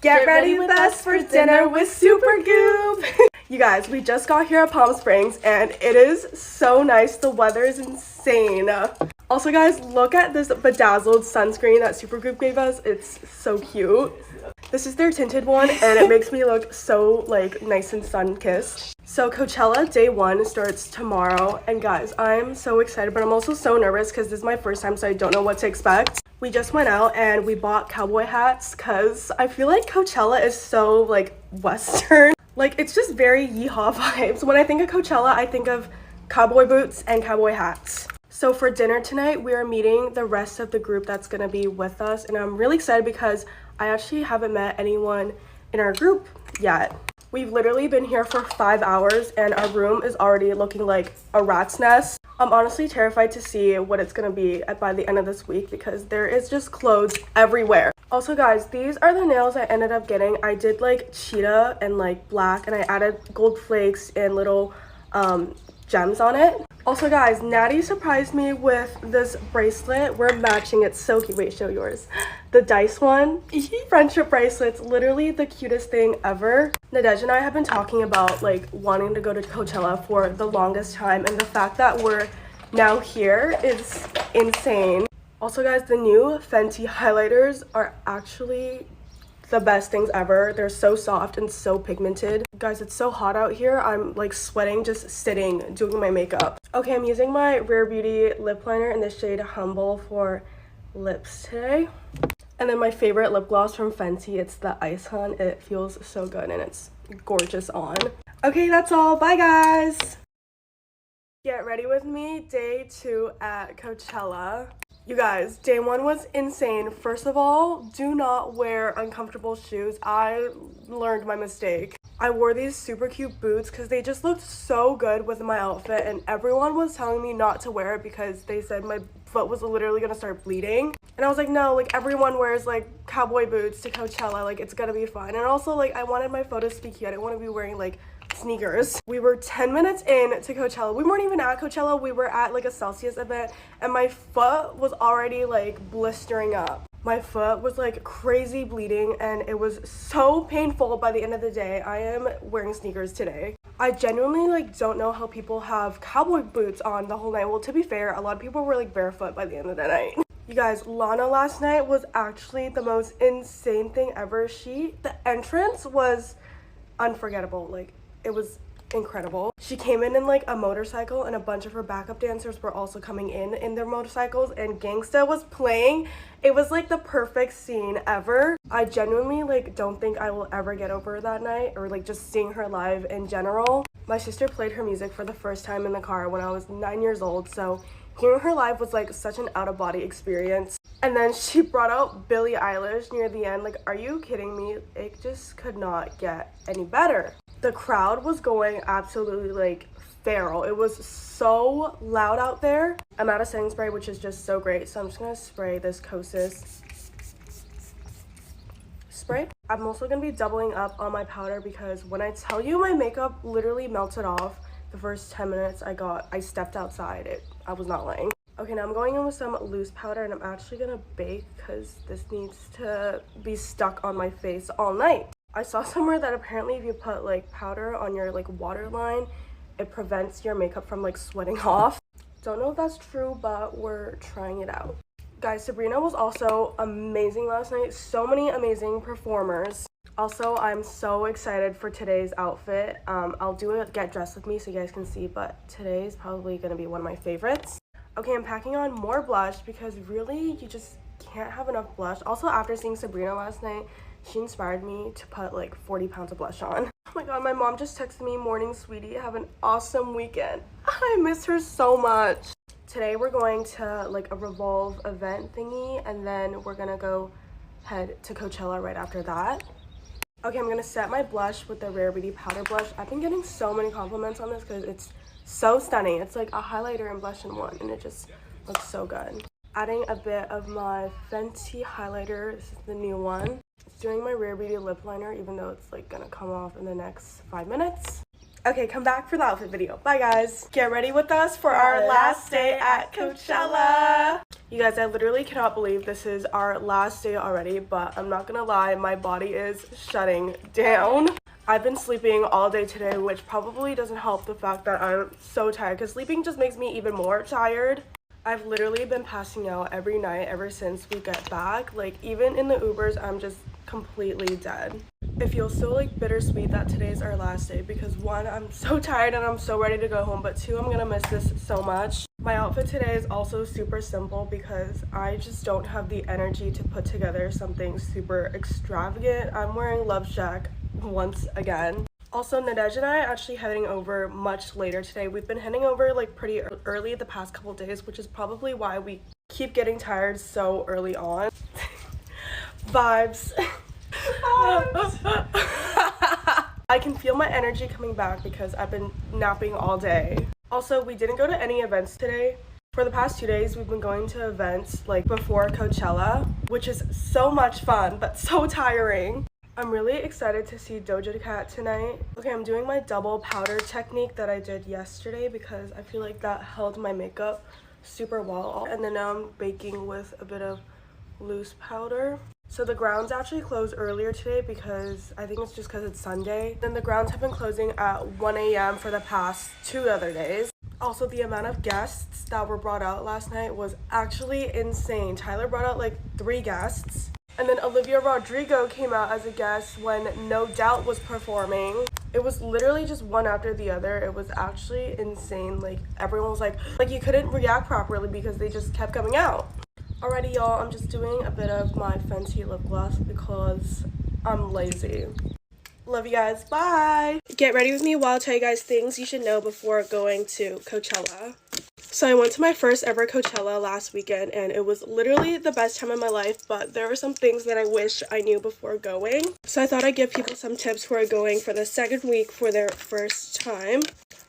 Get ready with us for dinner with Super Goop! You guys, we just got here at Palm Springs and it is so nice. The weather is insane. Also guys, look at this bedazzled sunscreen that Super Goop gave us. It's so cute. This is their tinted one and it makes me look so like nice and sun-kissed. So Coachella day 1 starts tomorrow and guys, I'm so excited, but I'm also so nervous because this is my first time, so I don't know what to expect. We just went out and we bought cowboy hats because I feel like Coachella is so like Western. Like it's just very yeehaw vibes. When I think of Coachella, I think of cowboy boots and cowboy hats. So for dinner tonight, we are meeting the rest of the group that's gonna be with us, and I'm really excited because I actually haven't met anyone in our group yet. We've literally been here for 5 hours and our room is already looking like a rat's nest. I'm honestly terrified to see what it's gonna be by the end of this week because there is just clothes everywhere. Also guys, these are the nails I ended up getting. I did like cheetah and like black and I added gold flakes and little gems on it. Also guys, Natty surprised me with this bracelet. We're matching. It's so cute. Wait, show yours. The dice one. Friendship bracelet's literally the cutest thing ever. Nadej and I have been talking about like wanting to go to Coachella for the longest time, and the fact that we're now here is insane. Also guys, the new Fenty highlighters are actually the best things ever. They're so soft and so pigmented. Guys, it's so hot out here. I'm like sweating just sitting doing my makeup. Okay, I'm using my Rare Beauty lip liner in the shade Humble for lips today. And then my favorite lip gloss from Fenty, it's the Ice Hun. It feels so good and it's gorgeous on. Okay, that's all. Bye guys. Get ready with me. Day 2 at Coachella. You guys, day 1 was insane. First of all, do not wear uncomfortable shoes. I learned my mistake. I wore these super cute boots because they just looked so good with my outfit, and everyone was telling me not to wear it because they said my foot was literally gonna start bleeding. And I was like, no, like everyone wears like cowboy boots to Coachella, like it's gonna be fine. And also like I wanted my photos to be cute. I didn't want to be wearing like sneakers. We were 10 minutes in to Coachella. We weren't even at Coachella. We were at like a Celsius event and my foot was already like blistering up. My foot was like crazy bleeding and it was so painful by the end of the day. I am wearing sneakers today. I genuinely like don't know how people have cowboy boots on the whole night. Well, to be fair, a lot of people were like barefoot by the end of the night. You guys, Lana last night was actually the most insane thing ever. The entrance was unforgettable. Like it was incredible. She came in like a motorcycle and a bunch of her backup dancers were also coming in their motorcycles, and Gangsta was playing. It was like the perfect scene ever. I genuinely like don't think I will ever get over that night, or like just seeing her live in general. My sister played her music for the first time in the car when I was 9 years old, so hearing her live was like such an out-of-body experience. And then she brought out Billie Eilish near the end. Like, are you kidding me? It just could not get any better. The crowd was going absolutely like feral. It was so loud out there. I'm out of setting spray, which is just so great. So I'm just gonna spray this Kosas spray. I'm also gonna be doubling up on my powder because when I tell you my makeup literally melted off the first 10 minutes I stepped outside. I was not lying. Okay, now I'm going in with some loose powder and I'm actually gonna bake because this needs to be stuck on my face all night. I saw somewhere that apparently if you put like powder on your like waterline, it prevents your makeup from like sweating off. Don't know if that's true, but we're trying it out. Guys, Sabrina was also amazing last night. So many amazing performers. Also, I'm so excited for today's outfit. I'll do a get dressed with me so you guys can see, but today's probably gonna be one of my favorites. Okay, I'm packing on more blush because really you just can't have enough blush. Also, after seeing Sabrina last night, she inspired me to put like 40 pounds of blush on. Oh my god, my mom just texted me, "Morning, sweetie, have an awesome weekend." I miss her so much. Today we're going to like a Revolve event thingy, and then we're gonna go head to Coachella right after that. Okay, I'm gonna set my blush with the Rare Beauty powder blush. I've been getting so many compliments on this because it's so stunning. It's like a highlighter and blush in one, and it just looks so good. Adding a bit of my Fenty highlighter. This is the new one. Doing my Rare Beauty lip liner, even though it's like gonna come off in the next 5 minutes. Okay, come back for the outfit video. Bye guys. Get ready with us for our last day at Coachella. You guys, I literally cannot believe this is our last day already, but I'm not gonna lie, my body is shutting down. I've been sleeping all day today, which probably doesn't help the fact that I'm so tired, because sleeping just makes me even more tired. I've literally been passing out every night ever since we get back. Like, even in the Ubers, I'm just completely dead. It feels so like bittersweet that today's our last day because one, I'm so tired and I'm so ready to go home, but two, I'm gonna miss this so much. My outfit today is also super simple because I just don't have the energy to put together something super extravagant. I'm wearing Love Shack once again. Also, Nadej and I are actually heading over much later today. We've been heading over like pretty early the past couple days, which is probably why we keep getting tired so early on. Vibes. I can feel my energy coming back because I've been napping all day. Also, we didn't go to any events today. For the past 2 days, we've been going to events like before Coachella, which is so much fun, but so tiring. I'm really excited to see Doja Cat tonight. Okay, I'm doing my double powder technique that I did yesterday because I feel like that held my makeup super well. And then now I'm baking with a bit of loose powder. So the grounds actually closed earlier today because I think it's just because it's Sunday. Then the grounds have been closing at 1 a.m. for the past 2 other days. Also, the amount of guests that were brought out last night was actually insane. Tyler brought out like 3 guests. And then Olivia Rodrigo came out as a guest when No Doubt was performing. It was literally just one after the other. It was actually insane. Like, everyone was like you couldn't react properly because they just kept coming out. Alrighty, y'all, I'm just doing a bit of my Fenty lip gloss because I'm lazy. Love you guys. Bye. Get ready with me while I tell you guys things you should know before going to Coachella. So I went to my first ever Coachella last weekend and it was literally the best time of my life, but there were some things that I wish I knew before going. So I thought I'd give people some tips who are going for the second week for their first time.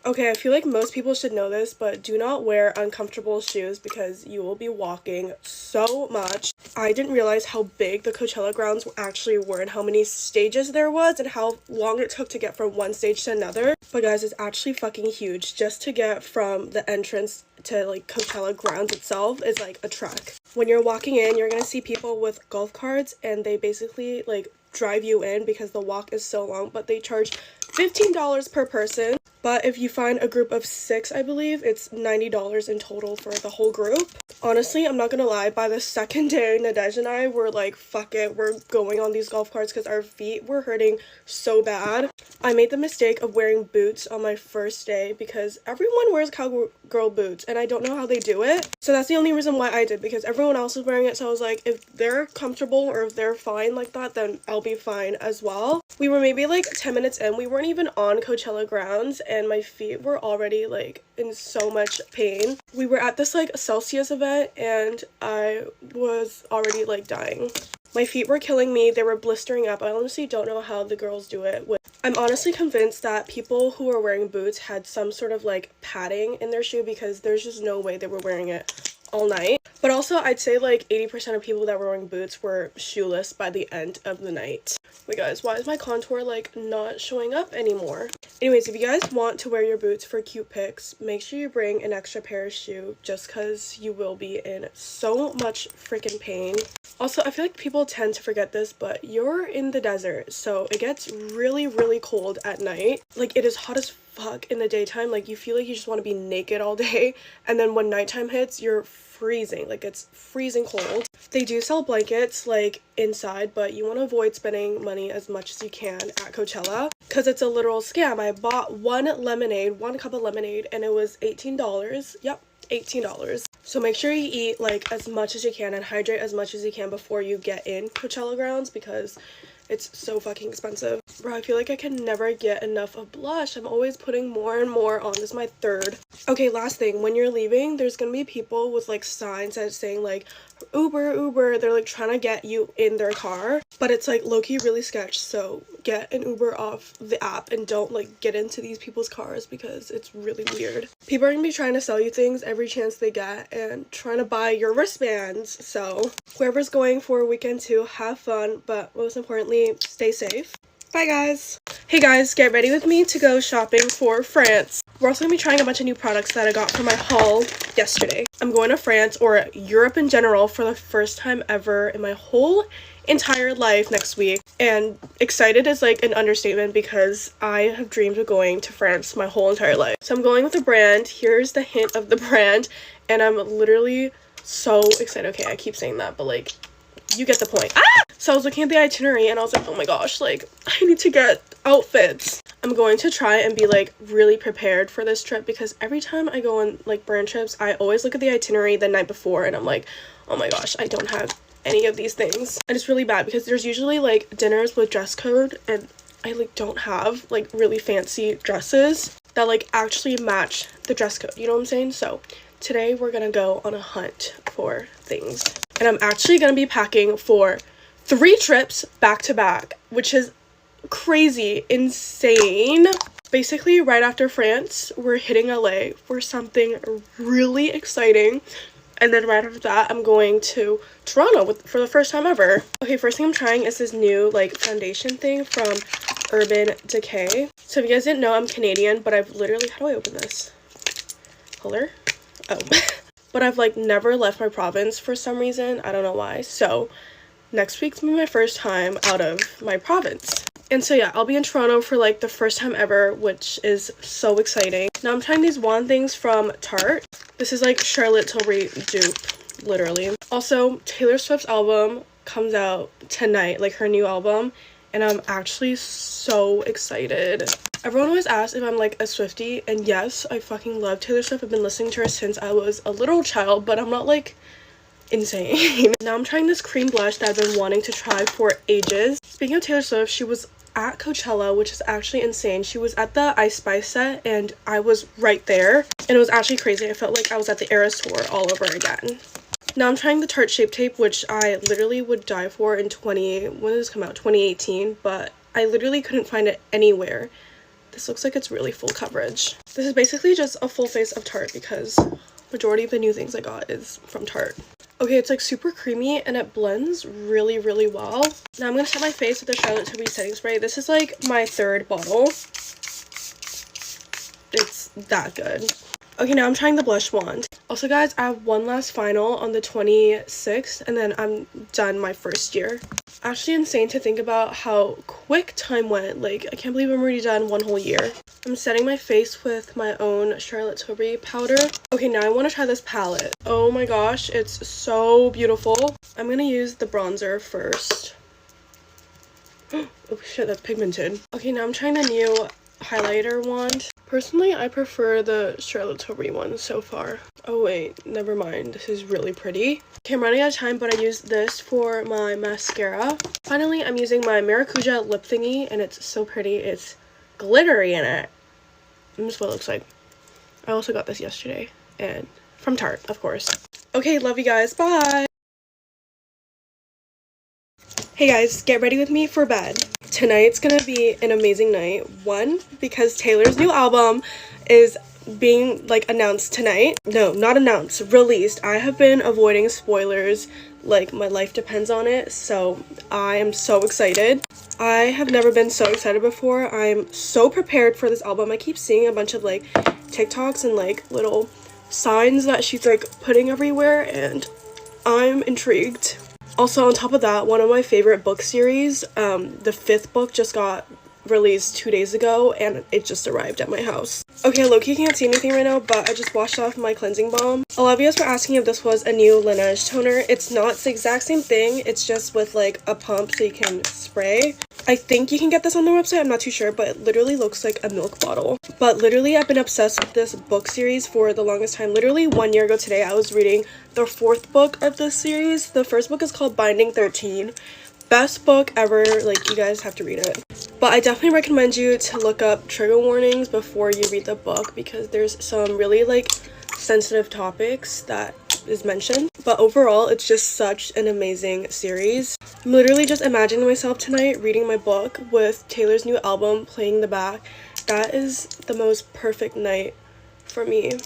Okay, I feel like most people should know this, but do not wear uncomfortable shoes because you will be walking so much. I didn't realize how big the Coachella grounds actually were and how many stages there was and how long it took to get from one stage to another. But guys, it's actually fucking huge. Just to get from the entrance to like Coachella grounds itself is like a trek. When you're walking in, you're gonna see people with golf carts and they basically like drive you in because the walk is so long, but they charge $15 per person. But if you find a group of 6, I believe, it's $90 in total for the whole group. Honestly, I'm not gonna lie, by the second day, Nadej and I were like, fuck it, we're going on these golf carts because our feet were hurting so bad. I made the mistake of wearing boots on my first day because everyone wears cowgirl boots and I don't know how they do it. So that's the only reason why I did, because everyone else was wearing it. So I was like, if they're comfortable or if they're fine like that, then I'll be fine as well. We were maybe like 10 minutes in. We weren't even on Coachella grounds and my feet were already like in so much pain. We were at this like Celsius event and I was already like dying. My feet were killing me. They were blistering up. I honestly don't know how the girls do it. I'm honestly convinced that people who are wearing boots had some sort of like padding in their shoe because there's just no way they were wearing it all night. But also I'd say like 80% of people that were wearing boots were shoeless by the end of the night. Wait guys, why is my contour like not showing up anymore? Anyways, if you guys want to wear your boots for cute pics, make sure you bring an extra pair of shoe just because you will be in so much freaking pain. Also, I feel like people tend to forget this, but you're in the desert, so it gets really, really cold at night. Like, it is hot as fuck in the daytime. Like, you feel like you just want to be naked all day, and then when nighttime hits, you're freezing. Like, it's freezing cold. They do sell blankets, like, inside, but you want to avoid spending money as much as you can at Coachella, because it's a literal scam. I bought one cup of lemonade, and it was $18. Yep, $18. So make sure you eat like as much as you can and hydrate as much as you can before you get in Coachella grounds because it's so fucking expensive. Bro, I feel like I can never get enough of blush. I'm always putting more and more on. This is my 3rd. Okay, last thing. When you're leaving, there's gonna be people with like signs that's saying like Uber. They're like trying to get you in their car, but it's like low-key really sketch. So get an Uber off the app and don't like get into these people's cars because it's really weird. People are gonna be trying to sell you things every chance they get and trying to buy your wristbands. So whoever's going for a weekend 2, have fun, but most importantly, stay safe. Bye guys. Hey guys, get ready with me to go shopping for France. We're also gonna be trying a bunch of new products that I got from my haul yesterday. I'm going to France, or Europe in general, for the first time ever in my whole entire life next week. And excited is like an understatement because I have dreamed of going to France my whole entire life. So I'm going with a brand. Here's the hint of the brand, and I'm literally so excited. Okay, I keep saying that, but like, you get the point. So I was looking at the itinerary and I was like, oh my gosh, like, I need to get outfits. I'm going to try and be like really prepared for this trip, because every time I go on like brand trips, I always look at the itinerary the night before and I'm like, oh my gosh, I don't have any of these things. And it's really bad because there's usually like dinners with dress code, and I like don't have like really fancy dresses that like actually match the dress code, you know what I'm saying? So today we're gonna go on a hunt for things, and I'm actually gonna be packing for 3 trips back to back, which is crazy, insane. Basically right after France, we're hitting LA for something really exciting, and then right after that I'm going to Toronto for the first time ever. Okay, first thing I'm trying is this new like foundation thing from Urban Decay. So if you guys didn't know, I'm Canadian, but I've literally, how do I open this? Color? Oh. But I've like never left my province for some reason. I don't know why. So next week's gonna be my first time out of my province. And so yeah, I'll be in Toronto for like the first time ever, which is so exciting. Now I'm trying these wand things from Tarte. This is like Charlotte Tilbury dupe, literally. Also, Taylor Swift's album comes out tonight, like her new album, and I'm actually so excited. Everyone always asks if I'm like a Swiftie, and yes, I fucking love Taylor Swift. I've been listening to her since I was a little child, but I'm not like insane. Now I'm trying this cream blush that I've been wanting to try for ages. Speaking of Taylor Swift, she was at Coachella, which is actually insane. She was at the Ice Spice set and I was right there, and it was actually crazy. I felt like I was at the Eras tour all over again. Now I'm trying the Tarte Shape Tape, which I literally would die for in when did this come out? 2018, but I literally couldn't find it anywhere. This looks like it's really full coverage. This is basically just a full face of Tarte because majority of the new things I got is from Tarte. Okay, it's like super creamy and it blends really, really well. Now I'm gonna set my face with the Charlotte Tilbury setting spray. This is like my 3rd bottle. It's that good. Okay, now I'm trying the blush wand. Also guys, I have one last final on the 26th and then I'm done my first year. Actually insane to think about how quick time went. Like, I can't believe I'm already done 1 whole year. I'm setting my face with my own Charlotte Tilbury powder. Okay, now I want to try this palette. Oh my gosh, it's so beautiful. I'm gonna use the bronzer first. Oh shit, that's pigmented. Okay, now I'm trying the new highlighter wand. Personally, I prefer the Charlotte Tilbury one so far. Oh wait, never mind. This is really pretty. Okay, I'm running out of time, but I used this for my mascara. Finally, I'm using my Maracuja lip thingy, and it's so pretty. It's glittery in it. And this is what it looks like. I also got this yesterday, and from Tarte, of course. Okay, love you guys. Bye! Hey guys, get ready with me for bed. Tonight's gonna be an amazing night. 1, because Taylor's new album is being like announced tonight. No, not announced, released. I have been avoiding spoilers, like my life depends on it, so I am so excited. I have never been so excited before. I'm so prepared for this album. I keep seeing a bunch of like TikToks and like little signs that she's like putting everywhere, and I'm intrigued. Also, on top of that, one of my favorite book series, the 5th book just got released 2 days ago, and it just arrived at my house. Okay, low-key can't see anything right now, but I just washed off my cleansing balm. A lot of you guys were asking if this was a new Laneige toner. It's not. It's the exact same thing. It's just with like a pump so you can spray. I think you can get this on their website. I'm not too sure, but it literally looks like a milk bottle. But literally, I've been obsessed with this book series for the longest time. Literally 1 year ago today, I was reading the 4th book of this series. The first book is called Binding 13. Best book ever. Like, you guys have to read it. But I definitely recommend you to look up trigger warnings before you read the book, because there's some really like sensitive topics that is mentioned. But overall, it's just such an amazing series. I'm literally just imagining myself tonight reading my book with Taylor's new album playing in the back. That is the most perfect night for me.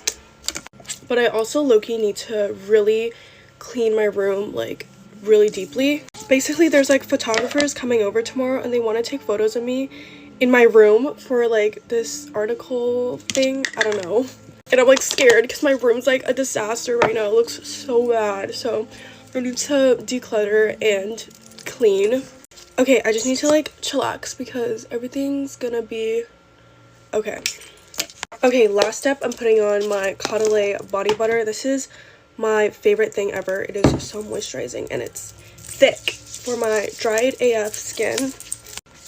But I also low-key need to really clean my room like really deeply. Basically, there's like photographers coming over tomorrow and they want to take photos of me in my room for like this article thing. I don't know. And I'm like scared because my room's like a disaster right now. It looks so bad. So I need to declutter and clean. Okay, I just need to like chillax because everything's gonna be okay. Okay, last step, I'm putting on my Coachella body butter. This is my favorite thing ever. It is so moisturizing and it's thick for my dried AF skin.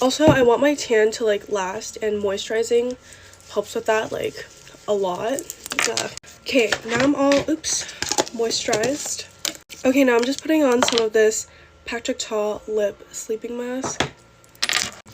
Also, I want my tan to like last, and moisturizing helps with that like a lot. Yeah. Okay, now I'm all moisturized. Okay, now I'm just putting on some of this Patrick Ta lip sleeping mask.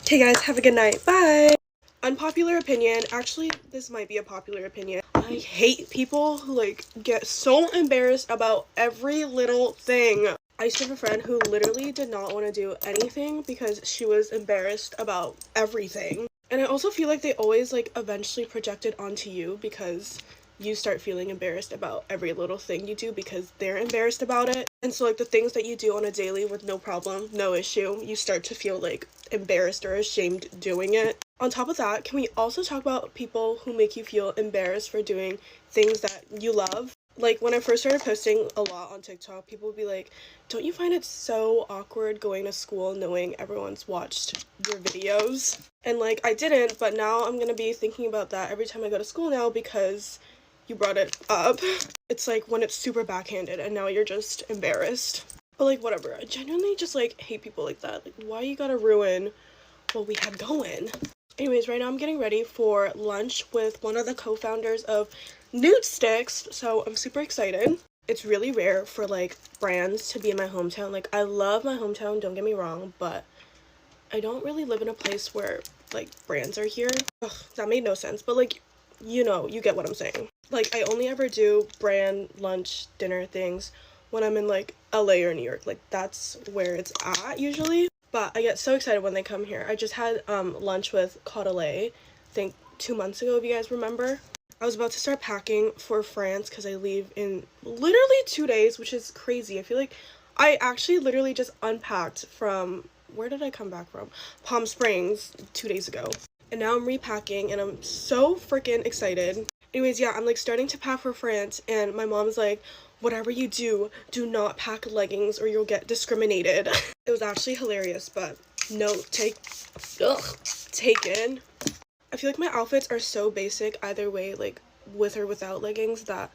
Okay guys, have a good night. Bye. Unpopular opinion. Actually, this might be a popular opinion. I hate people who like get so embarrassed about every little thing. I used to have a friend who literally did not want to do anything because she was embarrassed about everything. And I also feel like they always like eventually project it onto you because you start feeling embarrassed about every little thing you do because they're embarrassed about it. And so like the things that you do on a daily with no problem, no issue, you start to feel like embarrassed or ashamed doing it. On top of that, can we also talk about people who make you feel embarrassed for doing things that you love? Like when I first started posting a lot on TikTok, people would be like, don't you find it so awkward going to school knowing everyone's watched your videos? And like I didn't, but now I'm gonna be thinking about that every time I go to school now because you brought it up. It's like when it's super backhanded and now you're just embarrassed. But like whatever, I genuinely just like hate people like that. Like why you gotta ruin what we had going? Anyways, right now I'm getting ready for lunch with one of the co-founders of Nude Sticks, so I'm super excited. It's really rare for like brands to be in my hometown. Like I love my hometown, don't get me wrong, but I don't really live in a place where like brands are here. Ugh, that made no sense, but like you know, you get what I'm saying. Like I only ever do brand lunch dinner things when I'm in like LA or New York. Like that's where it's at usually. But I get so excited when they come here. I just had lunch with Coachella, I think 2 months ago, if you guys remember. I was about to start packing for France because I leave in literally 2 days, which is crazy. I feel like I actually literally just unpacked from, where did I come back from? Palm Springs 2 days ago. And now I'm repacking and I'm so freaking excited. Anyways, yeah, I'm like starting to pack for France and my mom's like, whatever you do, do not pack leggings or you'll get discriminated. It was actually hilarious, but note taken. I feel like my outfits are so basic either way, like with or without leggings, that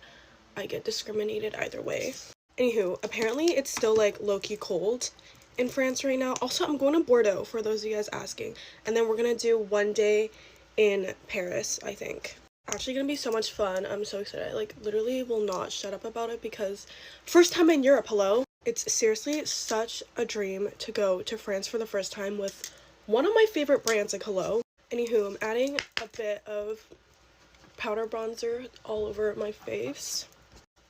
I get discriminated either way. Anywho, apparently it's still like low-key cold in France right now. Also, I'm going to Bordeaux for those of you guys asking. And then we're gonna do one day in Paris, I think. Actually gonna be so much fun. I'm so excited. I like literally will not shut up about it because first time in Europe, hello. It's seriously such a dream to go to France for the first time with one of my favorite brands, like hello. Anywho, I'm adding a bit of powder bronzer all over my face.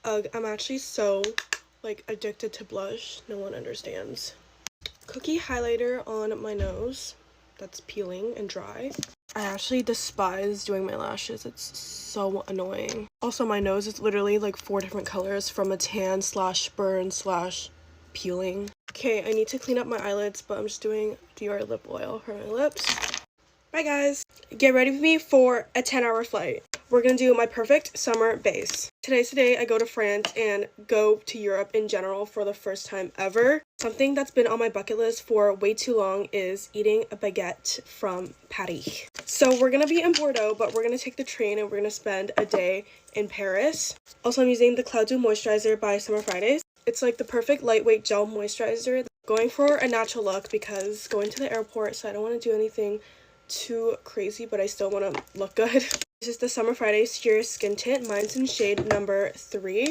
I'm actually so like addicted to blush, no one understands. Cookie highlighter on my nose that's peeling and dry. I actually despise doing my lashes. It's so annoying. Also, my nose is literally like 4 different colors from a tan / burn / peeling. Okay, I need to clean up my eyelids, but I'm just doing Dior lip oil for my lips. Bye guys. Get ready with me for a 10-hour flight. We're gonna do my perfect summer base. Today's the day I go to France and go to Europe in general for the first time ever. Something that's been on my bucket list for way too long is eating a baguette from Paris. So we're gonna be in Bordeaux, but we're gonna take the train and we're gonna spend a day in Paris. Also, I'm using the Cloud Dew Moisturizer by Summer Fridays. It's like the perfect lightweight gel moisturizer. Going for a natural look because going to the airport, so I don't want to do anything too crazy, but I still want to look good. This is the Summer Fridays Sheer Skin Tint. Mine's in shade number 3.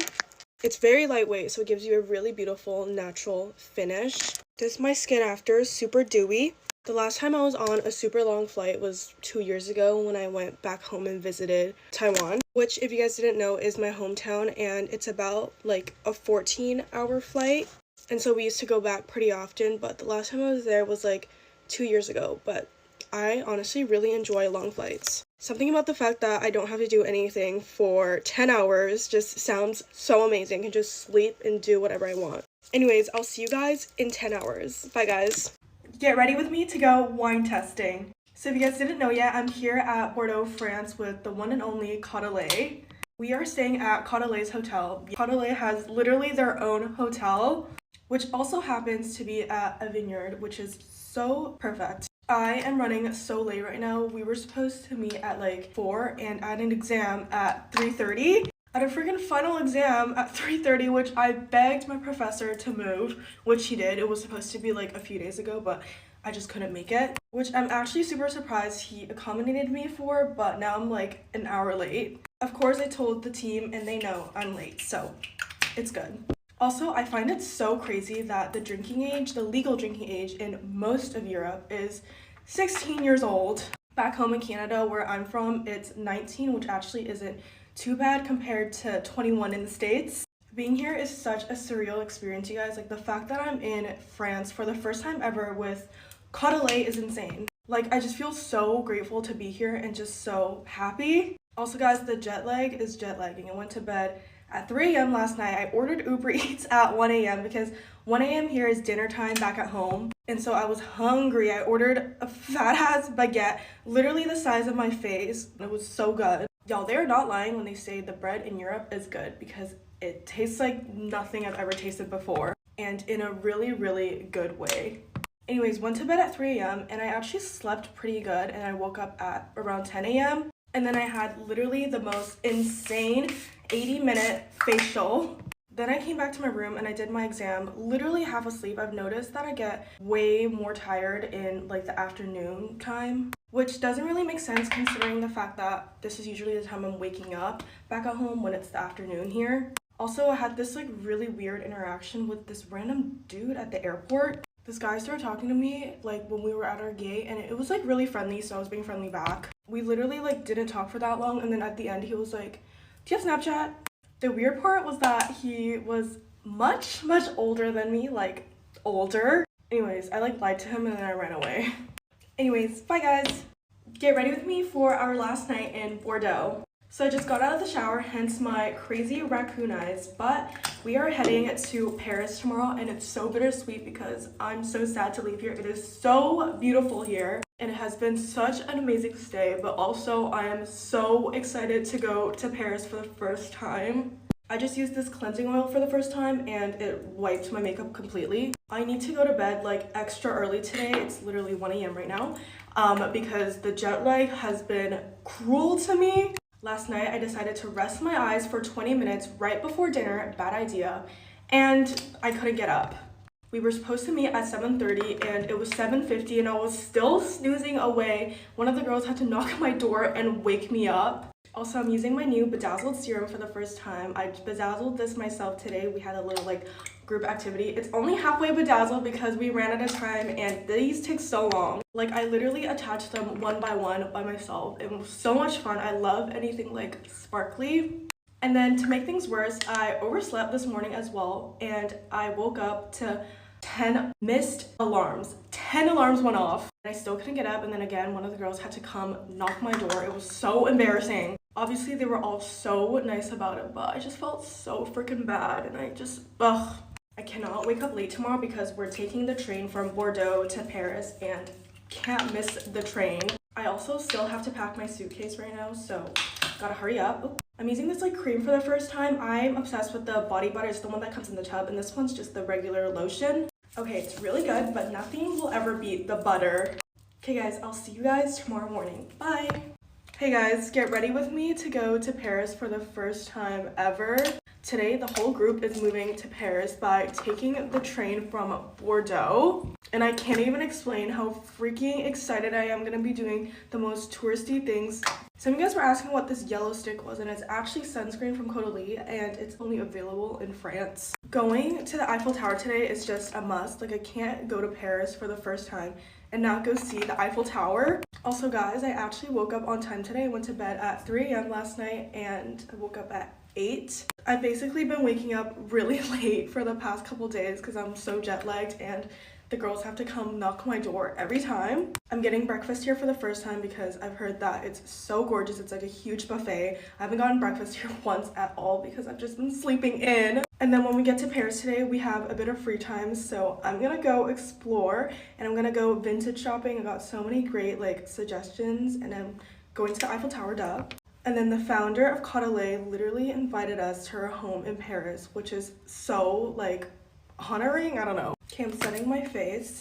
It's very lightweight, so it gives you a really beautiful natural finish. This is my skin after, super dewy. The last time I was on a super long flight was 2 years ago when I went back home and visited Taiwan, which if you guys didn't know is my hometown, and it's about like a 14-hour flight. And so we used to go back pretty often, but the last time I was there was like 2 years ago. But I honestly really enjoy long flights. Something about the fact that I don't have to do anything for 10 hours just sounds so amazing. I can just sleep and do whatever I want. Anyways, I'll see you guys in 10 hours. Bye, guys. Get ready with me to go wine testing. So if you guys didn't know yet, I'm here at Bordeaux, France with the one and only Coachella. We are staying at Cautelet's hotel. Cautelet has literally their own hotel, which also happens to be at a vineyard, which is so perfect. I am running so late right now. We were supposed to meet at like 4 and I had an exam at 3:30. I had a freaking final exam at 3:30, which I begged my professor to move, which he did. It was supposed to be like a few days ago, but I just couldn't make it, which I'm actually super surprised he accommodated me for, but now I'm like an hour late. Of course, I told the team and they know I'm late, so it's good. Also, I find it so crazy that the drinking age, the legal drinking age in most of Europe is 16 years old. Back home in Canada, where I'm from, it's 19, which actually isn't too bad compared to 21 in the States. Being here is such a surreal experience, you guys. Like, the fact that I'm in France for the first time ever with Coachella is insane. Like, I just feel so grateful to be here and just so happy. Also, guys, the jet lag is jet lagging. I went to bed at 3 a.m. last night. I ordered Uber Eats at 1 a.m. because 1 a.m. here is dinner time back at home. And so I was hungry. I ordered a fat ass baguette, literally the size of my face. It was so good. Y'all, they're not lying when they say the bread in Europe is good because it tastes like nothing I've ever tasted before, and in a really, really good way. Anyways, went to bed at 3 a.m. and I actually slept pretty good, and I woke up at around 10 a.m. and then I had literally the most insane 80-minute facial. Then I came back to my room and I did my exam, literally half asleep. I've noticed that I get way more tired in like the afternoon time, which doesn't really make sense considering the fact that this is usually the time I'm waking up back at home when it's the afternoon here. Also, I had this like really weird interaction with this random dude at the airport. This guy started talking to me like when we were at our gate, and it was like really friendly, so I was being friendly back. We literally like didn't talk for that long, and then at the end he was like, "Do you have Snapchat?" The weird part was that he was much older than me, like older. Anyways, I like lied to him and then I ran away. Anyways, bye guys. Get ready with me for our last night in Bordeaux. So I just got out of the shower, hence my crazy raccoon eyes, but we are heading to Paris tomorrow, and it's so bittersweet because I'm so sad to leave here. It is so beautiful here and it has been such an amazing stay, but also I am so excited to go to Paris for the first time. I just used this cleansing oil for the first time and it wiped my makeup completely. I need to go to bed like extra early today. It's literally 1 a.m. right now because the jet lag has been cruel to me. Last night, I decided to rest my eyes for 20 minutes right before dinner, bad idea, and I couldn't get up. We were supposed to meet at 7:30 and it was 7:50 and I was still snoozing away. One of the girls had to knock on my door and wake me up. Also, I'm using my new bedazzled serum for the first time. I bedazzled this myself today. We had a little like group activity. It's only halfway bedazzled because we ran out of time and these take so long. Like, I literally attached them one by one by myself. It was so much fun. I love anything like sparkly. And then to make things worse, I overslept this morning as well, and I woke up to 10 missed alarms. 10 alarms went off. I still couldn't get up, and then again, one of the girls had to come knock my door. It was so embarrassing. Obviously, they were all so nice about it, but I just felt so freaking bad, and I cannot wake up late tomorrow because we're taking the train from Bordeaux to Paris and can't miss the train. I also still have to pack my suitcase right now, so gotta hurry up. Oops. I'm using this like cream for the first time. I'm obsessed with the body butter. It's the one that comes in the tub, and this one's just the regular lotion. Okay, it's really good, but nothing will ever beat the butter. Okay guys, I'll see you guys tomorrow morning. Bye. Hey guys, get ready with me to go to Paris for the first time ever. Today, the whole group is moving to Paris by taking the train from Bordeaux. And I can't even explain how freaking excited I am gonna be doing the most touristy things. Some of you guys were asking what this yellow stick was, and it's actually sunscreen from Coachella, and it's only available in France. Going to the Eiffel Tower today is just a must. Like, I can't go to Paris for the first time and not go see the Eiffel Tower. Also guys, I actually woke up on time today. I went to bed at 3 a.m. last night and I woke up at 8. I've basically been waking up really late for the past couple days because I'm so jet lagged, and The girls have to come knock my door every time. I'm getting breakfast here for the first time because I've heard that it's so gorgeous. It's like a huge buffet. I haven't gotten breakfast here once at all because I've just been sleeping in. And then when we get to Paris today, we have a bit of free time, so I'm gonna go explore and I'm gonna go vintage shopping. I got so many great like suggestions, and I'm going to the Eiffel Tower, duh. And then the founder of Coachella literally invited us to her home in Paris, which is so like honoring. I don't know. Okay, I'm setting my face.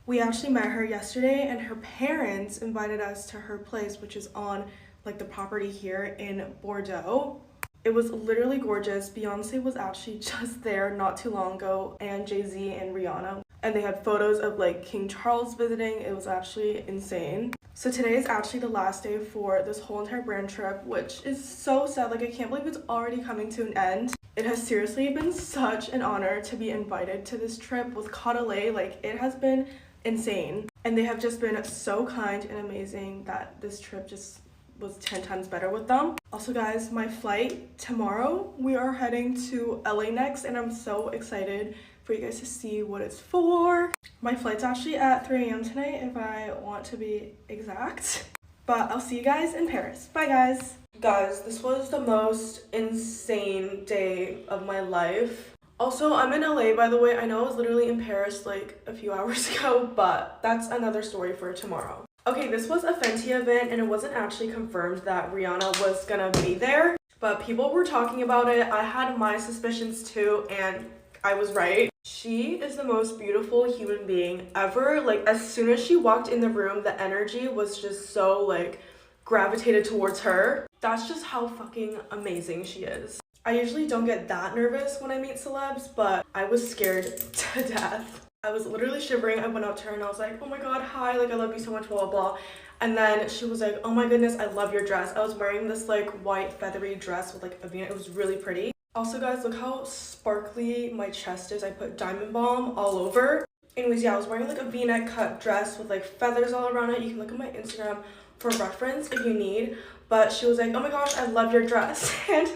We actually met her yesterday, and her parents invited us to her place, which is on like the property here in Bordeaux. It was literally gorgeous. Beyonce was actually just there not too long ago, and Jay-Z and Rihanna. And they had photos of like King Charles visiting. It was actually insane. So today is actually the last day for this whole entire brand trip, which is so sad. Like, I can't believe it's already coming to an end. It has seriously been such an honor to be invited to this trip with Coachella. Like, it has been insane. And they have just been so kind and amazing that this trip just was 10 times better with them. Also guys, my flight tomorrow, we are heading to LA next, and I'm so excited for you guys to see what it's for. My flight's actually at 3 a.m. tonight if I want to be exact. But I'll see you guys in Paris. Bye guys. Guys, this was the most insane day of my life. Also, I'm in LA, by the way. I know I was literally in Paris like a few hours ago, but that's another story for tomorrow. Okay, this was a Fenty event, and it wasn't actually confirmed that Rihanna was gonna be there, but people were talking about it. I had my suspicions too, and I was right. She is the most beautiful human being ever. Like, as soon as she walked in the room, the energy was just so like gravitated towards her. That's just how fucking amazing she is. I usually don't get that nervous when I meet celebs, but I was scared to death. I was literally shivering. I went up to her and I was like, oh my god, hi, like I love you so much, blah blah blah. And then she was like, oh my goodness, I love your dress. I was wearing this like white feathery dress with like a v-neck. It was really pretty. Also guys, look how sparkly my chest is. I put diamond balm all over. Anyways, yeah, I was wearing like a v-neck cut dress with like feathers all around it. You can look at my Instagram for reference if you need. But she was like, oh my gosh, I love your dress. And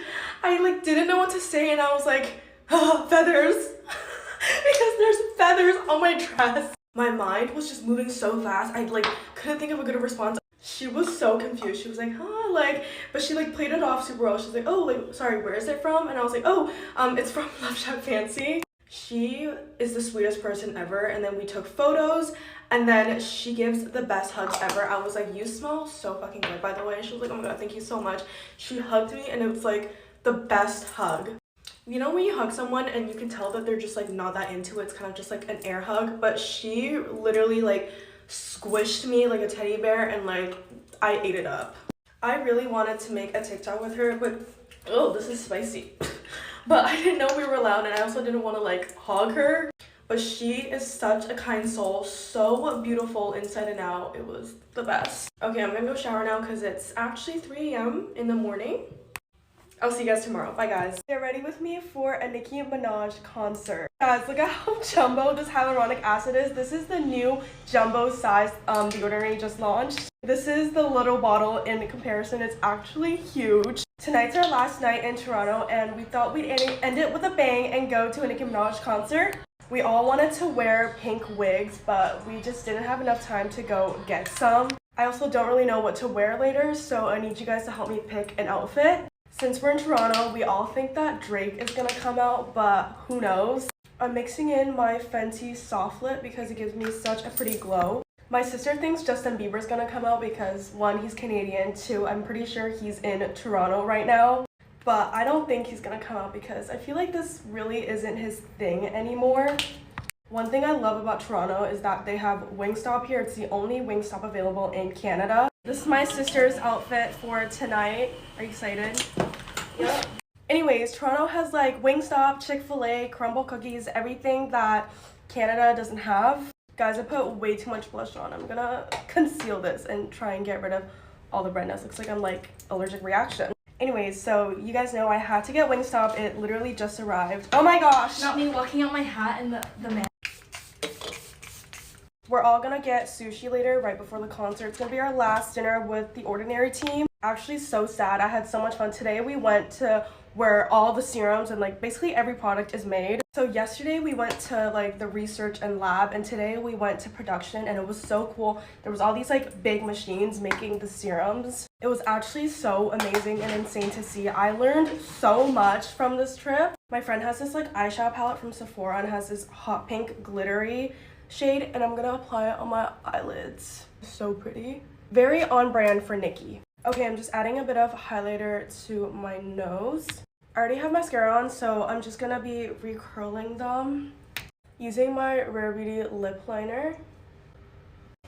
I like didn't know what to say, and I was like, oh, feathers. Because there's feathers on my dress. My mind was just moving so fast. I like couldn't think of a good response. She was so confused. She was like, huh, like, but she like played it off super well. She's like, oh, like, sorry, where is it from? And I was like, oh, it's from Love Shack Fancy. She is the sweetest person ever. And then we took photos, and then she gives the best hugs ever. I was like, you smell so fucking good, by the way. She was like, oh my god, thank you so much. She hugged me, and it was like the best hug. You know when you hug someone and you can tell that they're just like not that into it, it's kind of just like an air hug, but she literally like squished me like a teddy bear, and like I ate it up. I really wanted to make a TikTok with her, but oh, this is spicy. But I didn't know we were allowed, and I also didn't want to like hog her. But she is such a kind soul, so beautiful inside and out. It was the best. Okay, I'm gonna go shower now because it's actually 3 a.m. in the morning. I'll see you guys tomorrow. Bye, guys. Get ready with me for a Nicki Minaj concert. Guys, look at how jumbo this hyaluronic acid is. This is the new jumbo size deodorant just launched. This is the little bottle. In comparison, it's actually huge. Tonight's our last night in Toronto, and we thought we'd end it with a bang and go to a Nicki Minaj concert. We all wanted to wear pink wigs, but we just didn't have enough time to go get some. I also don't really know what to wear later, so I need you guys to help me pick an outfit. Since we're in Toronto, we all think that Drake is gonna come out, but who knows? I'm mixing in my Fenty Soft Lip because it gives me such a pretty glow. My sister thinks Justin Bieber's gonna come out because 1, he's Canadian, 2, I'm pretty sure he's in Toronto right now. But I don't think he's gonna come out because I feel like this really isn't his thing anymore. One thing I love about Toronto is that they have Wingstop here. It's the only Wingstop available in Canada. This is my sister's outfit for tonight. Are you excited? Yep. Anyways, Toronto has like Wingstop, Chick-fil-A, crumble cookies, everything that Canada doesn't have. Guys, I put way too much blush on. I'm gonna conceal this and try and get rid of all the redness. Looks like I'm like allergic reaction. Anyways, so you guys know I had to get Wingstop. It literally just arrived. Oh my gosh! Not me walking out my hat and the man. We're all gonna get sushi later, right before the concert. It's gonna be our last dinner with the Ordinary team. Actually, so sad. I had so much fun today. We went to where all the serums and like basically every product is made. So yesterday we went to like the research and lab, and today we went to production, and it was so cool. There was all these like big machines making the serums. It was actually so amazing and insane to see. I learned so much from this trip. My friend has this like eyeshadow palette from Sephora and has this hot pink glittery shade, and I'm gonna apply it on my eyelids. So pretty. Very on brand for Nikki. Okay, I'm just adding a bit of highlighter to my nose. I already have mascara on, so I'm just gonna be recurling them using my Rare Beauty lip liner.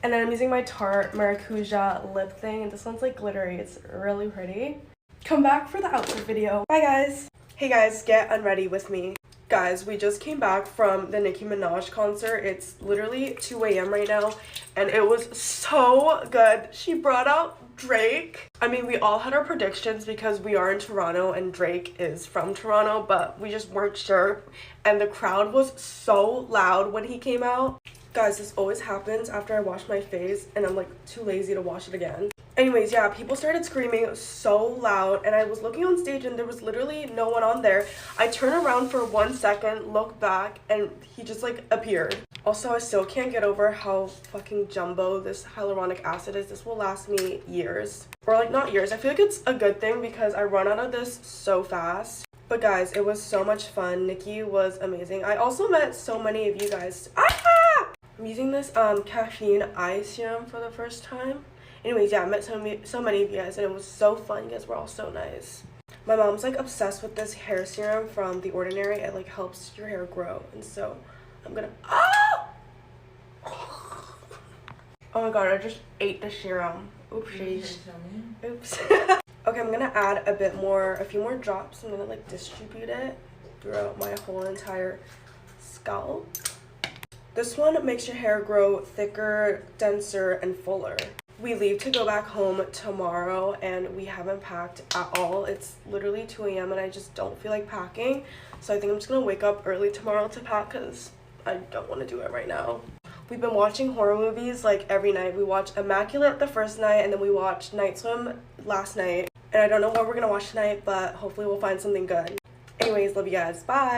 And then I'm using my Tarte Maracuja lip thing, and this one's like glittery. It's really pretty. Come back for the outfit video. Bye guys. Hey guys, get unready with me. Guys, we just came back from the Nicki Minaj concert. It's literally 2 a.m. right now, and it was so good. She brought out Drake. I mean, we all had our predictions because we are in Toronto and Drake is from Toronto, but we just weren't sure. And the crowd was so loud when he came out. Guys, this always happens after I wash my face and I'm like too lazy to wash it again. Anyways, yeah, people started screaming so loud, and I was looking on stage and there was literally no one on there. I turned around for 1 second, looked back, and he just like appeared. Also, I still can't get over how fucking jumbo this hyaluronic acid is. This will last me years. Or like not years. I feel like it's a good thing because I run out of this so fast. But guys, it was so much fun. Nikki was amazing. I also met so many of you guys. I'm using this caffeine eye serum for the first time. Anyways, yeah, I met so many of you guys, and it was so fun. You guys were all so nice. My mom's like obsessed with this hair serum from The Ordinary. It like helps your hair grow, and so I'm gonna oh my god, I just ate the serum. Oopsies. Oops. Okay, I'm gonna add a few more drops. I'm gonna like distribute it throughout my whole entire scalp. This one makes your hair grow thicker, denser, and fuller. We leave to go back home tomorrow, and we haven't packed at all. It's literally 2 a.m. and I just don't feel like packing. So I think I'm just gonna wake up early tomorrow to pack because I don't want to do it right now. We've been watching horror movies like every night. We watched Immaculate the first night, and then we watched Night Swim last night. And I don't know what we're gonna watch tonight, but hopefully we'll find something good. Anyways, love you guys. Bye!